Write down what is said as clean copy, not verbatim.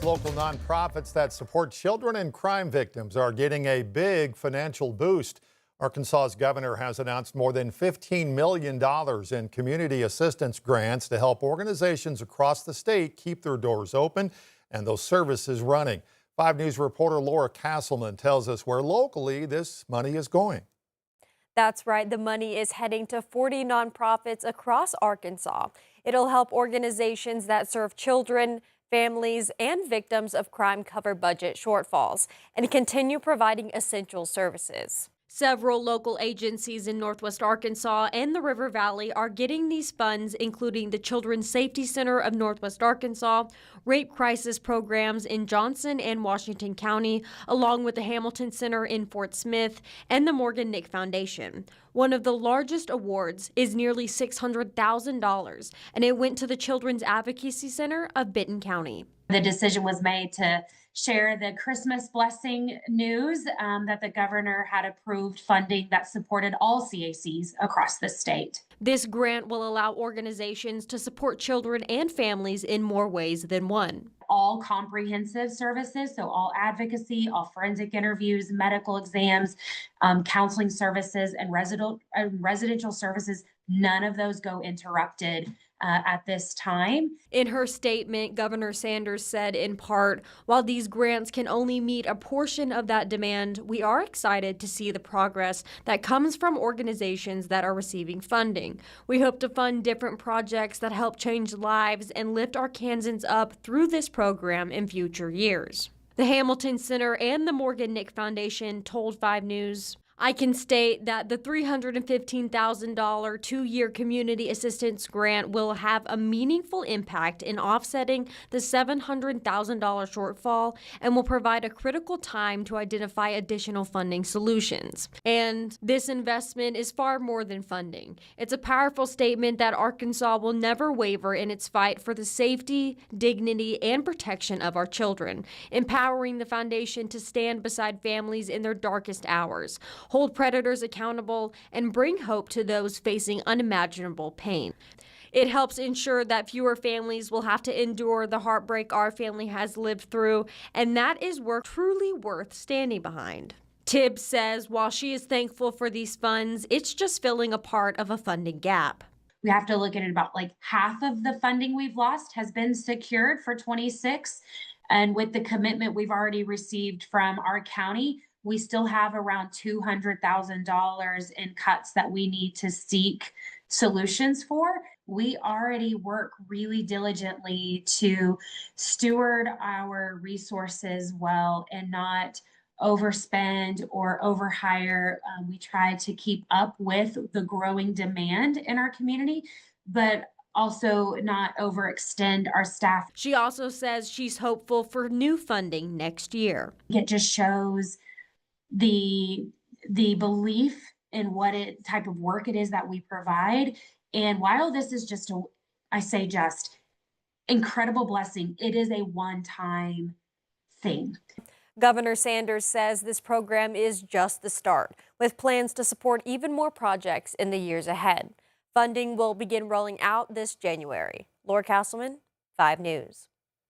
Local nonprofits that support children and crime victims are getting a big financial boost. Arkansas's governor has announced more than $15 million in community assistance grants to help organizations across the state keep their doors open and those services running. 5 News reporter Laura Castleman tells us where locally this money is going. That's right. The money is heading to 40 nonprofits across Arkansas. It'll help organizations that serve children, families, and victims of crime cover budget shortfalls and continue providing essential services. Several local agencies in Northwest Arkansas and the River Valley are getting these funds, including the Children's Safety Center of Northwest Arkansas, rape crisis programs in Johnson and Washington County, along with the Hamilton Center in Fort Smith and the Morgan Nick Foundation. One of the largest awards is nearly $600,000, and it went to the Children's Advocacy Center of Benton County. The decision was made to share the Christmas blessing news that the governor had approved funding that supported all CACs across the state. This grant will allow organizations to support children and families in more ways than one. All comprehensive services, so all advocacy, all forensic interviews, medical exams, counseling services, and residential services, none of those go interrupted at this time. In her statement, Governor Sanders said in part, while these grants can only meet a portion of that demand, we are excited to see the progress that comes from organizations that are receiving funding. We hope to fund different projects that help change lives and lift Arkansans up through this program in future years. The Hamilton Center and the Morgan Nick Foundation told 5 News, I can state that the $315,000 two-year community assistance grant will have a meaningful impact in offsetting the $700,000 shortfall and will provide a critical time to identify additional funding solutions. And this investment is far more than funding. It's a powerful statement that Arkansas will never waver in its fight for the safety, dignity, and protection of our children, empowering the foundation to stand beside families in their darkest hours, hold predators accountable, and bring hope to those facing unimaginable pain. It helps ensure that fewer families will have to endure the heartbreak our family has lived through, and that is work truly worth standing behind. Tibbs says while she is thankful for these funds, it's just filling a part of a funding gap. We have to look at it about half of the funding we've lost has been secured for 26. And with the commitment we've already received from our county, we still have around $200,000 in cuts that we need to seek solutions for. We already work really diligently to steward our resources well and not overspend or overhire. We try to keep up with the growing demand in our community, but also not overextend our staff. She also says she's hopeful for new funding next year. It just shows the belief in what type of work it is that we provide. And while this is just incredible blessing, it is a one-time thing. Governor Sanders says this program is just the start, with plans to support even more projects in the years ahead. Funding will begin rolling out this January. Laura Castleman, 5 News.